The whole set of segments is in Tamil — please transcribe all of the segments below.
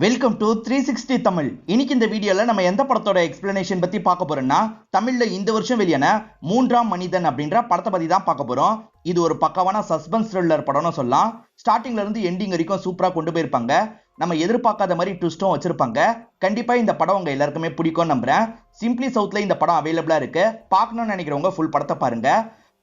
Welcome to 360 Tamil. இன்னைக்கு இந்த வீடியோல நம்ம எந்த படத்தோட எக்ஸ்பிளனேஷன் பத்தி பார்க்க போறோம்னா, தமிழ்ல இந்த வருஷம் வெளியான மூன்றாம் மனிதன் அப்படின்ற படத்தை பத்தி தான் பார்க்க போறோம். இது ஒரு பக்கவான சஸ்பென்ஸ் த்ரில்லர் படம்னு சொல்லலாம். ஸ்டார்டிங்ல இருந்து எண்டிங் வரைக்கும் சூப்பரா கொண்டு போயிருப்பாங்க. நம்ம எதிர்பார்க்காத மாதிரி ட்விஸ்டும் வச்சிருப்பாங்க. கண்டிப்பா இந்த படம் உங்க எல்லாருக்குமே பிடிக்கும் நம்புறேன். சிம்பிளி சவுத்ல இந்த படம் அவைலபிளா இருக்கு. பார்க்கணும்னு நினைக்கிறவங்க ஃபுல் படத்தை பாருங்க.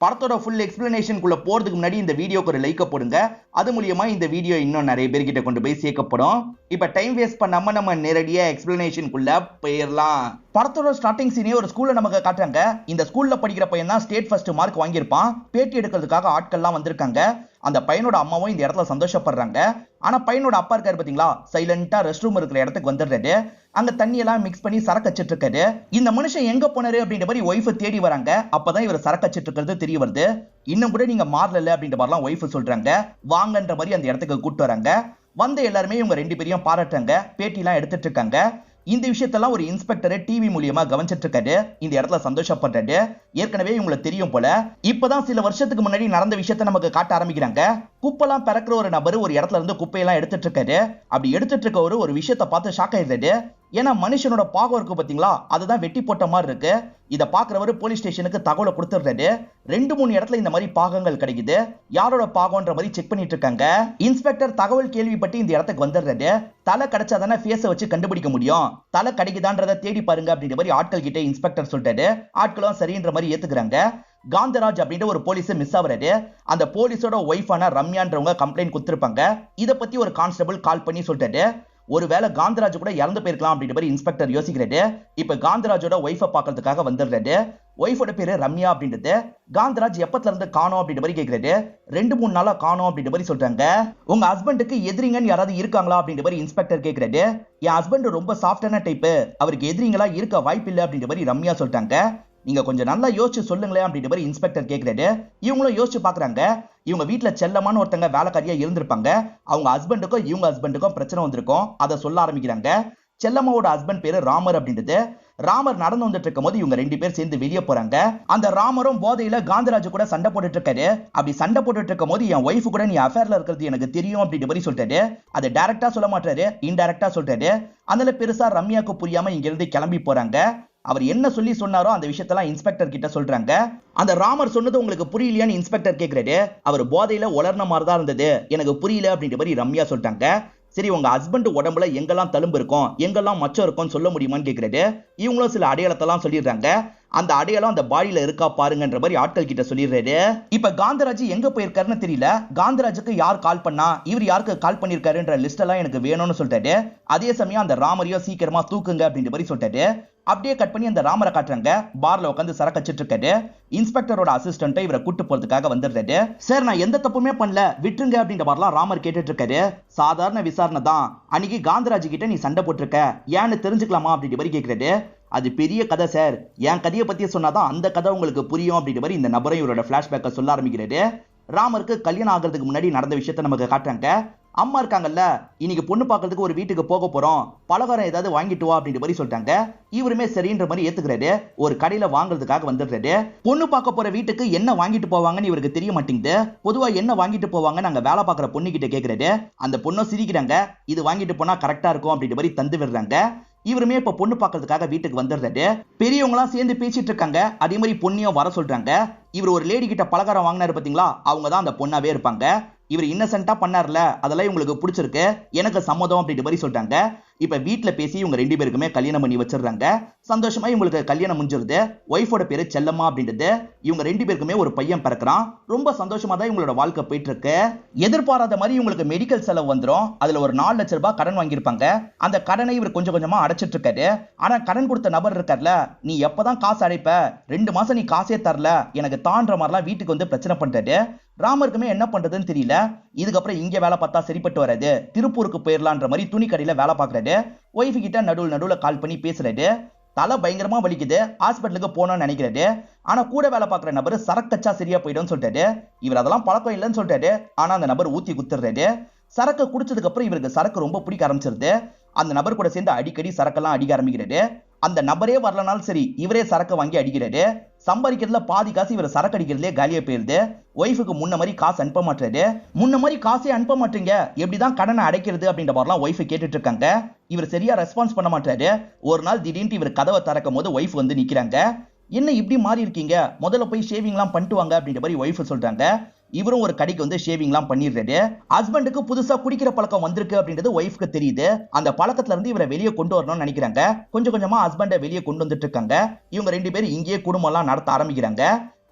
படத்தோட ஃபுல் எக்ஸ்பிளனேஷனுக்குள்ள போறதுக்கு முன்னாடி இந்த வீடியோக்கு ஒரு லைக்க போடுங்க. அது மூலியமா இந்த வீடியோ இன்னும் நிறைய பேர்கிட்ட கொண்டு போய் சேர்க்கப்படும். இப்ப டைம் வேஸ்ட் பண்ணாம நம்ம நேரடியா எக்ஸ்பிளனேஷனுக்குள்ள போயிடலாம். படத்தோட ஸ்டார்டிங் சீனே ஒரு ஸ்கூல்ல நமக்கு காட்டுறாங்க. இந்த ஸ்கூல்ல படிக்கிற பையன் தான் ஸ்டேட் ஃபர்ஸ்ட் மார்க் வாங்கியிருப்பான். பேட்டி எடுக்கிறதுக்காக ஆட்கள்லாம் வந்திருக்காங்க. அந்த பையனோட அம்மாவும் இந்த இடத்துல சந்தோஷப்படுறாங்க. ஆனா பையனோட அப்பா இருக்காரு பாத்தீங்களா, சைலண்டா ரெஸ்ட் ரூம் இருக்கிற இடத்துக்கு வந்துடுறாரு. அங்க தண்ணி எல்லாம் மிக்ஸ் பண்ணி சரக்கு வச்சிட்டு இருக்காரு. இந்த மனுஷன் எங்க போனாரு அப்படின்ற மாதிரி ஒய்ஃப் தேடி வராங்க. அப்பதான் இவர் சரக்கு வச்சிட்டு இருக்கிறது தெரிய வருது. இன்னும் கூட நீங்க மாறல அப்படின்ற மாதிரிலாம் ஒய்ஃப் சொல்றாங்க. வாங்கன்ற மாதிரி அந்த இடத்துக்கு கூட்டு வராங்க. வந்த எல்லாருமே இவங்க ரெண்டு பேரையும் பாராட்டுறாங்க. பேட்டி எல்லாம் எடுத்துட்டு இருக்காங்க. இந்த விஷயத்தெல்லாம் ஒரு இன்ஸ்பெக்டர் டிவி மூலியமா கவனிச்சிட்டு இருக்காரு. இந்த இடத்துல சந்தோஷப்படுறாரு. ஏற்கனவே இவங்களுக்கு தெரியும் போல. இப்பதான் சில வருஷத்துக்கு முன்னாடி நடந்த விஷயத்த நமக்கு காட்ட ஆரம்பிக்கிறாங்க. குப்பெல்லாம் பறக்கிற ஒரு நபர் ஒரு இடத்துல இருந்து குப்பையெல்லாம் எடுத்துட்டு இருக்காரு. அப்படி எடுத்துட்டு இருக்க ஒரு விஷயத்த பார்த்து ஷாக் ஆயிடுறாரு. ஏன்னா மனுஷனோட பாகம் இருக்கு பாத்தீங்களா, அதுதான் வெட்டி போட்ட மாதிரி இருக்கு. இதை பாக்குறவர் போலீஸ் ஸ்டேஷனுக்கு தகவலை கொடுத்துடுறாரு. 2-3 இடத்துல இந்த மாதிரி பாகங்கள் கிடைக்குது. யாரோட பாகம்ன்ற மாதிரி செக் பண்ணிட்டு இருக்காங்க. இன்ஸ்பெக்டர் தகவல் கேள்விப்பட்டு இந்த இடத்துக்கு வந்துடுறாரு. தலை கிடைச்சாதானே ஃபேஸை வச்சு கண்டுபிடிக்க முடியும். தலை கிடைக்குதான்றதை தேடி பாருங்க அப்படின்ற மாதிரி ஆட்கள் கிட்ட இன்ஸ்பெக்டர் சொல்லிட்டாரு. ஆட்களும் சரின்ற மாதிரி ஏத்துக்கிறாங்க. காந்தராஜ் அப்படின்ற ஒரு போலீஸ் மிஸ் ஆகுறாரு. அந்த போலீஸோட ஒய்ஃபான ரம்யான்றவங்க கம்ப்ளைண்ட் கொடுத்திருப்பாங்க. இதை பத்தி ஒரு கான்ஸ்டபிள் கால் பண்ணி சொல்லிட்டாரு. ஒருவேளை காந்தராஜ் கூட இறந்து போயிருக்கலாம் அப்படின்ற மாதிரி இன்ஸ்பெக்டர் யோசிக்கிறாரு. இப்ப காந்தராஜோட ஒய்ஃபை பார்க்கறதுக்காக வந்துடுறாரு. ஒய்ஃபோட பேரு ரம்யா அப்படின்றது. காந்தராஜ் எப்பத்துல இருந்து காணோம் அப்படின்ற மாதிரி கேட்கிறாரு. 2-3 நாளா காணோம் அப்படின்ற மாதிரி சொல்றாங்க. உங்க ஹஸ்பண்டுக்கு எதிரிங்கன்னு யாராவது இருக்காங்களா அப்படின்ற மாதிரி இன்ஸ்பெக்டர் கேட்கிறாரு. என் ஹஸ்பண்ட் ரொம்ப சாஃப்டான டைப், அவருக்கு எதிரிங்களா இருக்க வாய்ப்பு இல்லை அப்படின்ற மாதிரி ரம்யா சொல்றாங்க. நீங்க கொஞ்சம் நல்லா யோசிச்சு சொல்லுங்களேன் அப்படின்ற மாதிரி இன்ஸ்பெக்டர் கேட்கிறாரு. இவங்களும் யோசிச்சு பாக்குறாங்க. இவங்க வீட்டுல செல்லமான ஒருத்தங்க வேலைக்காரியா இருந்திருப்பாங்க. அவங்க ஹஸ்பண்டுக்கும் இவங்க ஹஸ்பண்டுக்கும் பிரச்சனை வந்திருக்கும். அதை சொல்ல ஆரம்பிக்கிறாங்க. செல்லம்மாவோட ஹஸ்பண்ட் பேரு ராமர் அப்படின்றது. ராமர் நடந்து வந்துட்டு இருக்கும் போது இவங்க 2 பேர் சேர்ந்து வெளியே போறாங்க. அந்த ராமரும் போதையில காந்தராஜ் கூட சண்டை போட்டுட்டு இருக்காரு. அப்படி சண்டை போட்டுட்டு இருக்கும் போது என் ஒய்ஃப் கூட நீ அஃபேர்ல இருக்கிறது எனக்கு தெரியும் அப்படின்ற மாதிரி சொல்லிட்டாரு. அதை டைரக்டா சொல்ல மாட்டாரு, இன்டைரக்டா சொல்லிட்டாரு. அதனால பெருசா ரம்யாக்கு புரியாம இங்க இருந்து கிளம்பி போறாங்க. அவர் என்ன சொல்லி சொன்னாரோ அந்த விஷயத்தெல்லாம் இன்ஸ்பெக்டர் கிட்ட சொல்றாங்க. அந்த ராமர் சொன்னது உங்களுக்கு புரியலையான்னு இன்ஸ்பெக்டர் கேட்கிறாரு. அவர் போதையில உலர்ன மாதிரி தான் இருந்தது, எனக்கு புரியல அப்படின்ற மாதிரி ரம்யா சொல்றாங்க. சரி, உங்க ஹஸ்பண்ட் உடம்புல எங்கெல்லாம் தழும்பு இருக்கும், எங்கெல்லாம் மச்சம் இருக்கும்னு சொல்ல முடியுமான்னு கேட்கிறாரு. இவங்களும் சில அடையாளத்தெல்லாம் சொல்லிடுறாங்க. அந்த அடையாளம் அந்த பாடியில இருக்கா பாருங்கன்ற மாதிரி ஆட்கள் கிட்ட சொல்லிடுறாரு. இப்ப காந்தராஜ் எங்க போயிருக்காருன்னு தெரியல. காந்தராஜுக்கு யார் கால் பண்ணா, இவர் யாருக்கு கால் பண்ணிருக்காருன்ற லிஸ்ட் எல்லாம் எனக்கு வேணும்னு சொல்லிட்டாரு. அதே சமயம் அந்த ராமரையும் சீக்கிரமா தூக்குங்க அப்படின்ற மாதிரி சொல்லிட்டாரு. அப்படியே கட் பண்ணி அந்த ராமரை காட்டுறாங்க. பார்ல உட்காந்து சரக்கு வச்சிட்டு இருக்காரு. இன்ஸ்பெக்டரோட அசிஸ்டன்ட் இவரை கூட்டு போறதுக்காக வந்துடுறாரு. சார், நான் எந்த தப்புமே பண்ணல, விட்டுருங்க அப்படின்ற மாதிரிலாம் ராமர் கேட்டுட்டு இருக்காரு. சாதாரண விசாரணை தான், அன்னைக்கு காந்தராஜ் கிட்ட நீ சண்டை போட்டிருக்க, ஏன்னு தெரிஞ்சுக்கலாமா அப்படின்ற மாதிரி கேட்கிறாரு. அது பெரிய கதை சார், என் கதையை பத்தி சொன்னாதான் அந்த கதை உங்களுக்கு புரியும் அப்படின்ற மாதிரி இந்த நபரை இவரோட பிளாஷ்பேக்கை சொல்ல ஆரம்பிக்கிறாரு. ராமருக்கு கல்யாணம் ஆகிறதுக்கு முன்னாடி நடந்த விஷயத்த நமக்கு காட்டுறாங்க. அம்மா இருக்காங்கல்ல, இன்னைக்கு பொண்ணு பார்க்கறதுக்கு ஒரு வீட்டுக்கு போக போறோம், பலகாரம் ஏதாவது வாங்கிட்டு வா அப்படின்ற மாதிரி சொல்லிட்டாங்க. இவருமே சரின்ற மாதிரி ஏத்துக்கிறாரு. ஒரு கடையில வாங்குறதுக்காக வந்துடுறாரு. பொண்ணு பார்க்க போற வீட்டுக்கு என்ன வாங்கிட்டு போவாங்கன்னு இவருக்கு தெரிய மாட்டேங்குது. பொதுவா என்ன வாங்கிட்டு போவாங்க நாங்க வேலை பார்க்குற பொண்ணு கிட்ட கேட்கிறாரு. அந்த பொண்ணும் சிரிக்கிறாங்க. இது வாங்கிட்டு போனா கரெக்டா இருக்கும் அப்படின்ற மாதிரி தந்து விடுறாங்க. இவருமே இப்ப பொண்ணு பார்க்கறதுக்காக வீட்டுக்கு வந்துடுறாரு. பெரியவங்களாம் சேர்ந்து பேசிட்டு இருக்காங்க. அதே மாதிரி பொண்ணையும் வர சொல்றாங்க. இவர் ஒரு லேடி கிட்ட பலகாரம் வாங்கினாரு பாத்தீங்களா, அவங்க தான் அந்த பொண்ணாவே இருப்பாங்க. இவர் இன்னசென்ட்டா பண்ணார்ல, அதெல்லாம் இவங்களுக்கு பிடிச்சிருக்கு, எனக்கு சம்மதம் அப்படின்ற மாதிரி சொல்றாங்க. இப்ப வீட்டுல பேசி இவங்க 2 பேருக்குமே கல்யாணம் பண்ணி வச்சிடுறாங்க. சந்தோஷமா இவங்களுக்கு கல்யாணம் முடிஞ்சிருது. ஒய்ஃபோட பேரு செல்லம்மா அப்படின்றது. இவங்க 2 பேருக்குமே ஒரு பையன் பிறக்கிறான். ரொம்ப சந்தோஷமா தான் இவங்களோட வாழ்க்கை போயிட்டு இருக்கு. எதிர்பாராத மாதிரி இவங்களுக்கு மெடிக்கல் செலவு வந்துடும். அதுல ஒரு 4 லட்சம் ரூபாய் கடன் வாங்கியிருப்பாங்க. அந்த கடனை இவர் கொஞ்சம் கொஞ்சமா அடைச்சிட்டு இருக்காரு. ஆனா கடன் கொடுத்த நபர் இருக்கார்ல, நீ எப்பதான் காசு அடைப்ப, 2 மாசம் நீ காசே தரல, எனக்கு தான்ற மாதிரிலாம் வீட்டுக்கு வந்து பிரச்சனை பண்றாரு. ராமருக்குமே என்ன பண்றதுன்னு தெரியல. இதுக்கப்புறம் இங்க வேலை பார்த்தா சரிப்பட்டு வராது, திருப்பூருக்கு போயிடலான்ற மாதிரி துணி கடையில வேலை பார்க்கறாரு. ஒய்ஃபு கிட்ட நடுவுல கால் பண்ணி பேசுறாரு. தலை பயங்கரமா வலிக்குது, ஹாஸ்பிட்டலுக்கு போனோம்னு நினைக்கிறாரு. ஆனா கூட வேலை பார்க்குற நபர் சரக்கு கச்சா சரியா போயிடும் சொல்லிட்டாரு. இவர் அதெல்லாம் பழக்கம் இல்லைன்னு சொல்லிட்டாரு. ஆனா அந்த நபர் ஊத்தி குத்துறாரு. சரக்கு குடிச்சதுக்கு அப்புறம் இவருக்கு சரக்கு ரொம்ப பிடிக்க ஆரம்பிச்சிருது. அந்த நபர் கூட சேர்ந்து அடிக்கடி சரக்கெல்லாம் அடிக்க ஆரம்பிக்கிறாரு. அந்த நபரே வரலனாலும் சரி இவரே சரக்கு வாங்கி அடிக்கிறாரு. சம்பாதிக்கிறதுல பாதி காசு இவர் சரக்கு அடிக்கிறதுலே காலியா போயிருது. ஒய்ஃபுக்கு முன்ன மாதிரி காசு அனுப்ப மாட்டாரு. முன்ன மாதிரி காசே அனுப்ப மாட்டீங்க, எப்படிதான் கடனை அடைக்கிறது அப்படின்ற மாதிரிலாம் ஒய்ஃப் கேட்டுட்டு இருக்காங்க. இவர் சரியா ரெஸ்பான்ஸ் பண்ண மாட்டாரு. ஒரு நாள் திடீர்னு இவர் கதவை திறக்கும் போது ஒய்ஃப் வந்து நிக்கிறாங்க. என்ன இப்படி மாறி இருக்கீங்க, முதல்ல போய் ஷேவிங்லாம் பண்ணிட்டு வாங்க அப்படின்ற மாதிரி ஒய்ஃப் சொல்றாங்க. இவரும் ஒரு கடைக்கு வந்து ஷேவிங்லாம் பண்ணிடுறாரு. ஹஸ்பண்டுக்கு புதுசா குடிக்கிற பழக்கம் வந்திருக்கு அப்படின்றது ஒய்ஃப்க்கு தெரியுது. அந்த பழக்கத்துல இருந்து இவரை வெளியே கொண்டு வரணும்னு நினைக்கிறாங்க. கொஞ்சம் கொஞ்சமா ஹஸ்பண்டை வெளியே கொண்டு வந்துட்டு இருக்காங்க. இவங்க 2 பேரும் இங்கேயே குடும்பம் எல்லாம் நடத்த ஆரம்பிக்கிறாங்க.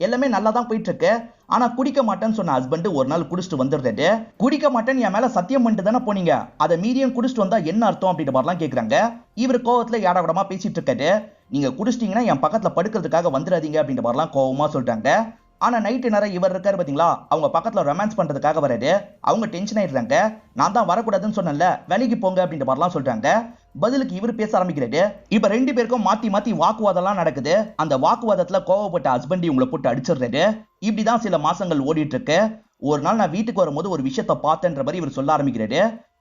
எல்லாமே நல்லா தான் போயிட்டு இருக்கு. ஆனா குடிக்க மாட்டேன்னு சொன்ன ஹஸ்பண்ட் ஒரு நாள் குடிச்சிட்டு வந்துடுறாரு. குடிக்க மாட்டேன்னு என் மேல சத்தியம் பண்ணிட்டு தானே போனீங்க, அதை மீறியும் குடிச்சிட்டு வந்தா என்ன அர்த்தம் அப்படின்ற மாதிரிலாம் கேக்குறாங்க. இவர் கோவத்துல ஏடாவிடமா பேசிட்டு இருக்காரு. நீங்க குடிச்சிட்டீங்கன்னா என் பக்கத்துல படுக்கிறதுக்காக வந்துடாதீங்க அப்படின்ற மாதிரிலாம் கோவமா சொல்றாங்க. ஆனா நைட்டு நேரம் இவர் இருக்காரு பாத்தீங்களா, அவங்க பக்கத்துல ரொமான்ஸ் பண்றதுக்காக வராரு. அவங்க டென்ஷன் ஆயிடுறாங்க. நான் தான் வரக்கூடாதுன்னு சொன்னேன்ல, வேலைக்கு போங்க அப்படின்ற மாதிரிலாம் சொல்றாங்க. பதிலுக்கு இவர் பேச ஆரம்பிக்கிறாரு. இப்ப 2 பேருக்கும் மாத்தி மாத்தி வாக்குவாதம்லாம் நடக்குது. அந்த வாக்குவாதத்துல கோவப்பட்ட ஹஸ்பண்ட் இவங்களை போட்டு அடிச்சிடுறாரு. இப்படிதான் சில மாசங்கள் ஓடிட்டு இருக்கு. ஒரு நாள் நான் வீட்டுக்கு வரும்போது ஒரு விஷயத்த பார்த்தேன்ற மாதிரி இவர் சொல்ல ஆரம்பிக்கிறாரு.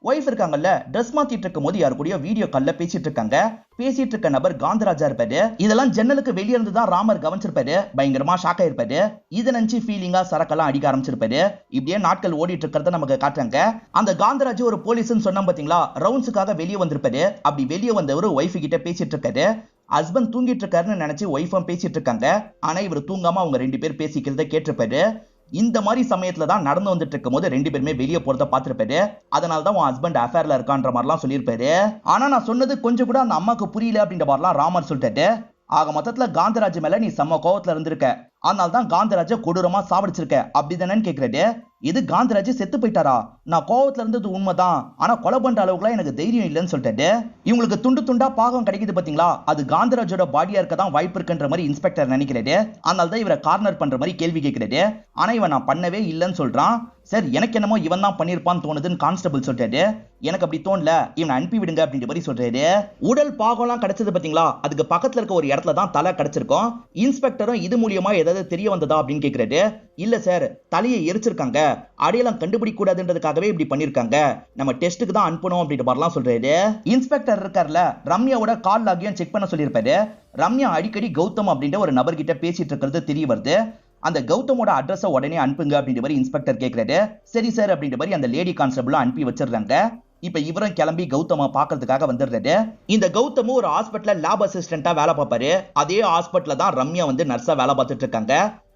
ஒய்ஃப் இருக்காங்கல்ல, ட்ரெஸ் மாத்திட்டு இருக்கும் போது யாரு கூடயோ வீடியோ கால்ல பேசிட்டு இருக்காங்க. பேசிட்டு இருக்க நபர் காந்தராஜா இருப்பாரு. இதெல்லாம் ஜன்னலுக்கு வெளியே இருந்து தான் ராமர் கவனிச்சிருப்பாரு. பயங்கரமா ஷாக் ஆயிருப்பாரு. இதை நினைச்சு ஃபீலிங்கா சரக்கெல்லாம் அடிக்க ஆரம்பிச்சிருப்பாரு. இப்படியே நாட்கள் ஓடிட்டு இருக்கிறத நமக்கு காட்டுறாங்க. அந்த காந்தராஜ் ஒரு போலீஸ்னு சொன்னா பாத்தீங்களா, ரவுண்ட்ஸுக்காக வெளியே வந்திருப்பாரு. அப்படி வெளியே வந்தவர் ஒய்ஃப் கிட்ட பேசிட்டு இருக்காரு. ஹஸ்பண்ட் தூங்கிட்டு இருக்காருன்னு நினைச்சு ஒய்ஃபும் பேசிட்டு இருக்காங்க. ஆனா இவர் தூங்காம அவங்க 2 பேர் பேசிக்கிறத கேட்டிருப்பாரு. இந்த மாதிரி சமயத்துல தான் நடந்து வந்துட்டு இருக்கும் போது 2 பேருமே வெளியே போறத பாத்துருப்பாரு. அதனால தான் உன் ஹஸ்பண்ட் அஃபேர்ல இருக்கான்ற மாதிரிலாம் சொல்லியிருப்பாரு. ஆனா நான் சொன்னது கொஞ்சம் கூட அந்த அம்மாக்கு புரியல அப்படின்ற மாதிரிலாம் ராமர் சொல்லிட்டாரு. ஆக மொத்தத்துல காந்தராஜ் மேல நீ செம்ம கோவத்துல இருந்திருக்க, அதனால தான் காந்தராஜ கொடூரமா சாவடிச்சிருக்க அப்படிதானேன்னு கேக்குறாரு. இது காந்தராஜ் செத்து போயிட்டாரா? நான் கோவத்துல இருந்தது உண்மைதான், ஆனா கொலை பண்ற அளவுக்குலாம் எனக்கு தைரியம் இல்லைன்னு சொல்லிட்டாரு. இவங்களுக்கு துண்டு துண்டா பாகம் கிடைக்குது பாத்தீங்களா, அது காந்தராஜோட பாடியா இருக்க தான் வாய்ப்பு இருக்குன்ற மாதிரி இன்ஸ்பெக்டர் நினைக்கிறாரு. அதனால தான் இவரை கார்னர் பண்ற மாதிரி கேள்வி கேட்கிறாரு. ஆனா இவன் நான் பண்ணவே இல்லைன்னு சொல்றான். சார் எனக்கு என்னமோ இவன் தான் பண்ணிருப்பான்னு தோணுதுன்னு கான்ஸ்டபிள் சொல்றாரு. எனக்கு அப்படி தோணல, இவனை அனுப்பி விடுங்க அப்படின்ற மாதிரி சொல்றாரு. உடல் பாகம்லாம் கிடைச்சது பாத்தீங்களா, அதுக்கு பக்கத்துல இருக்க ஒரு இடத்துல தான் தலை கிடைச்சிருக்கும். இன்ஸ்பெக்டரும் இது மூலியமா ஏதாவது தெரிய வந்ததா அப்படின்னு கேக்குறாரு. இல்ல சார், தலையை எரிச்சிருக்காங்க, அடையாளம் கண்டுபிடிக்க கூடாதுன்றதுக்காகவே இப்படி பண்ணிருக்காங்க, நம்ம டெஸ்ட்டுக்கு தான் அனுப்பணும் அப்படின்ற மாதிரிலாம் சொல்றாரு. இன்ஸ்பெக்டர் இருக்கார்ல, ரம்யாவோட கால் லாகையும் செக் பண்ண சொல்லியிருப்பாரு. ரம்யா அடிக்கடி கௌதம் அப்படின்ற ஒரு நபர்கிட்ட பேசிட்டு இருக்கிறது தெரிய வருது. அந்த கௌதமோட அட்ரஸை உடனே அனுப்புங்க அப்படின்ற மாதிரி இன்ஸ்பெக்டர் கேட்கிறாரு. சரி சார் அப்படின்ற மாதிரி அந்த லேடி கான்ஸ்டபிள் அனுப்பி வச்சிடுறாங்க. இப்ப இவரும் கிளம்பி கௌதம பாக்குறதுக்காக வந்துடுறாரு. இந்த கௌதமும் ஒரு ஹாஸ்பிட்டல்ல லேப் அசிஸ்டண்டா வேலை பார்ப்பாரு. அதே ஹாஸ்பிட்டல்ல தான் ரம்யா வந்து நர்ஸா வேலை பார்த்துட்டு இருக்காங்க.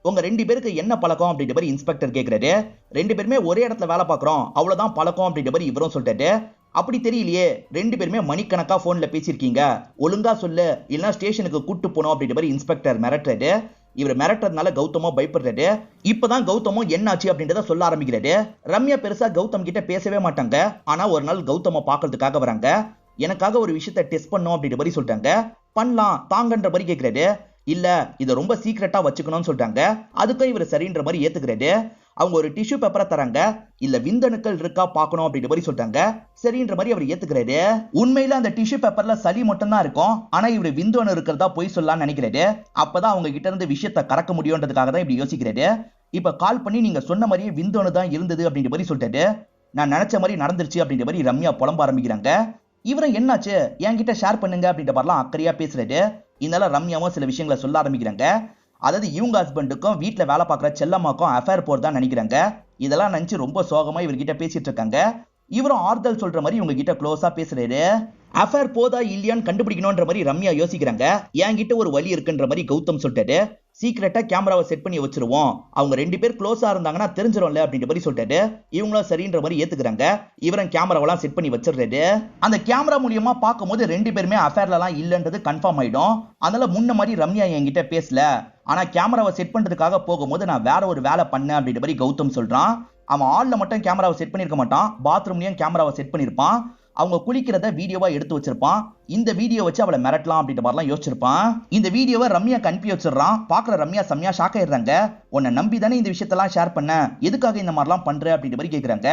உங்க 2 பேருக்கு என்ன பழக்கம் அப்படின்ற மாதிரி இன்ஸ்பெக்டர் கேட்கிறாரு. 2 பேருமே ஒரே இடத்துல வேலை பார்க்கறோம், அவ்வளவுதான் பழக்கம் அப்படின்ற மாதிரி இவரும் சொல்லிட்டாரு. அப்படி தெரியலையே, 2 பேருமே மணிக்கணக்கா போன்ல பேசியிருக்கீங்க, ஒழுங்கா சொல்லு இல்லைன்னா ஸ்டேஷனுக்கு கூட்டு போனோம் அப்படின்ற மாதிரி இன்ஸ்பெக்டர் மிரட்டுறாரு. இவர் மிரட்டுறதுனால கௌதமோ பயப்படுறாரு. இப்பதான் கௌதமோ என்னாச்சு அப்படின்றத சொல்ல ஆரம்பிக்கிறாரு. ரம்யா பெருசா கௌதம் கிட்ட பேசவே மாட்டாங்க. ஆனா ஒரு நாள் கௌதம பாக்குறதுக்காக வராங்க. எனக்காக ஒரு விஷயத்த டெஸ்ட் பண்ணும் அப்படின்ற மாதிரி சொல்றாங்க. பண்ணலாம் தாங்கன்ற மாதிரி கேட்கிறாரு. இல்ல இதை ரொம்ப சீக்கிரட்டா வச்சுக்கணும்னு சொல்றாங்க. அதுக்கும் இவர் சரின்ற மாதிரி ஏத்துக்கிறாரு. அவங்க ஒரு டிஷ்யூ பேப்பரை தராங்க. இல்ல விந்தணுக்கள் இருக்கா பார்க்கணும் அப்படின்ற மாதிரி சொல்றாங்க. சரின்ற மாதிரி அவர் ஏத்துக்கிறாரு. உண்மையில அந்த டிஷ்யூ பேப்பர்ல சளி மட்டும் தான் இருக்கும். ஆனா இவர் விந்தணு இருக்கிறதா போய் சொல்லலாம்னு நினைக்கிறாரு. அப்பதான் அவங்க கிட்ட இருந்து விஷயத்தை கறக்க முடியும்ன்றதுக்காக தான் இப்படி யோசிக்கிறாரு. இப்ப கால் பண்ணி நீங்க சொன்ன மாதிரியே விந்தணு தான் இருந்தது அப்படின்ற மாதிரி சொல்லிட்டாரு. நான் நினைச்ச மாதிரி நடந்துருச்சு அப்படின்ற மாதிரி ரம்யா புலம்ப ஆரம்பிக்கிறாங்க. இவரும் என்னாச்சு என்கிட்ட ஷேர் பண்ணுங்க அப்படின்ற மாதிரிலாம் அக்கறையா பேசுறாரு. இதனால ரம்யாவும் சில விஷயங்களை சொல்ல ஆரம்பிக்கிறாங்க. அதாவது இவங்க ஹஸ்பண்டுக்கும் வீட்டுல வேலை பார்க்குற செல்லம்மாக்கும் அஃபேர் போறதா நினைக்கிறாங்க. இதெல்லாம் நினைச்சு ரொம்ப சோகமா இவர்கிட்ட பேசிட்டு இருக்காங்க. இவரும் ஆறுதல் சொல்ற மாதிரி இவங்க கிட்ட க்ளோஸா பேசுறாரு. அஃபேர் போதா இல்லையான்னு கண்டுபிடிக்கணும்ன்ற மாதிரி ரம்யா யோசிக்கிறாங்க. என்கிட்ட ஒரு வழி இருக்குன்ற மாதிரி கௌதம் சொல்லிட்டாரு. சீக்கிரட்டா கேமராவை செட் பண்ணி வச்சிருவோம், அவங்க 2 பேர் க்ளோஸா இருந்தாங்கன்னா தெரிஞ்சிடும்ல அப்படின்ற மாதிரி சொல்லிட்டாரு. இவங்களும் சரின்ற மாதிரி ஏத்துக்கிறாங்க. இவரும் கேமராவெல்லாம் செட் பண்ணி வச்சிடுறாரு. அந்த கேமரா மூலியமா பார்க்கும்போது 2 பேருமே அஃபேர்லாம் இல்லைன்றது கன்ஃபார்ம் ஆயிடும். அதனால முன்ன மாதிரி ரம்யா என்கிட்ட பேசல, ஆனா கேமராவை செட் பண்றதுக்காக போகும்போது நான் வேற ஒரு வேலை பண்ணேன் அப்படின்ற மாதிரி கௌதம் சொல்றான். அவன் ஆள்ல மட்டும் கேமராவை செட் பண்ணிருக்க மாட்டான், பாத்ரூம்லயும் கேமராவை செட் பண்ணிருப்பான். அவங்க குளிக்கிறத வீடியோவா எடுத்து வச்சிருப்பான். இந்த வீடியோ வச்சு அவளை மிரட்டலாம் அப்படின்ற மாதிரிலாம் யோசிச்சிருப்பான். இந்த வீடியோவை ரம்யாக்கு அனுப்பி வச்சிடறான். பாக்குற ரம்யா செம்மையா ஷாக் ஆயிடுறாங்க. உன்னை நம்பி தானே இந்த விஷயத்தெல்லாம் ஷேர் பண்ண, எதுக்காக இந்த மாதிரிலாம் பண்ற அப்படின்ற மாதிரி கேட்கறாங்க.